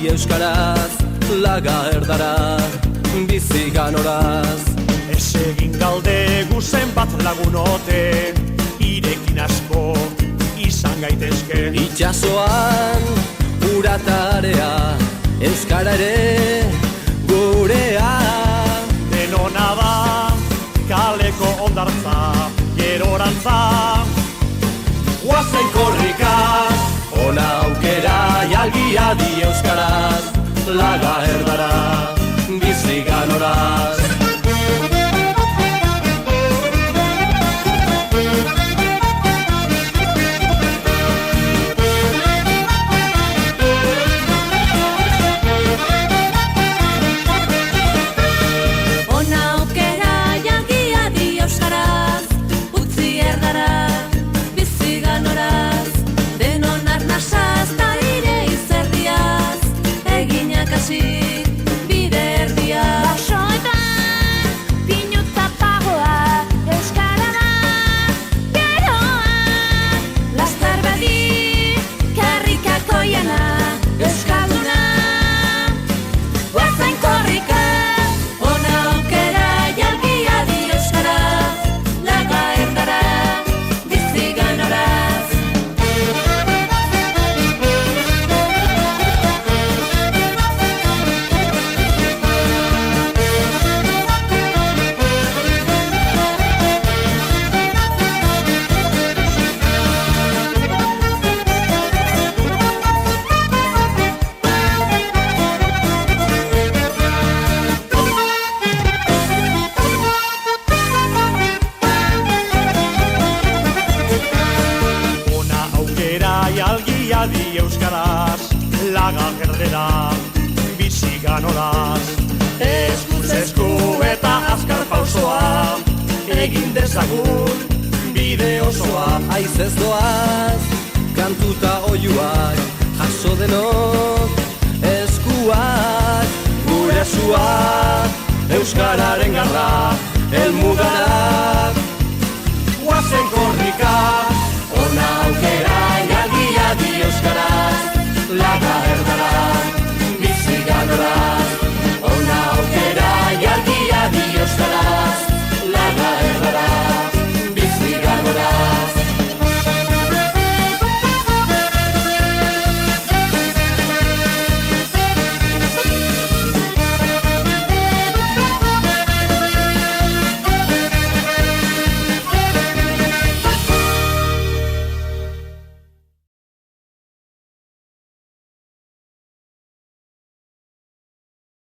euskaraz, laga erdara, bizi ganoraz. Ez egin galde guzen bat lagunote, irekin asko izan gaitezke. Itxasoan uratarea, euskara ere gurea. Denona da kaleko ondartza, gerorantza. Guazen korrikaz, ona aukera jalgia di euskaraz, laga erdara, bizi ganoraz. Bide erdia Basoetan pinuta pagoa euskara da geroa. Laster badi karrikako jana euskalduna. Guazen korrika ona aukera jalgia di euskaraz, laga erdara bizi ganoraz. Di euskaraz, laga gerdera, bizi ganoraz. Eskuz esku eta azkar pausoa, egin dezagun bide osoa. Aizez doaz, kantuta oiuak, jaso denok eskuak, gure suak, euskararen garra, elmugara.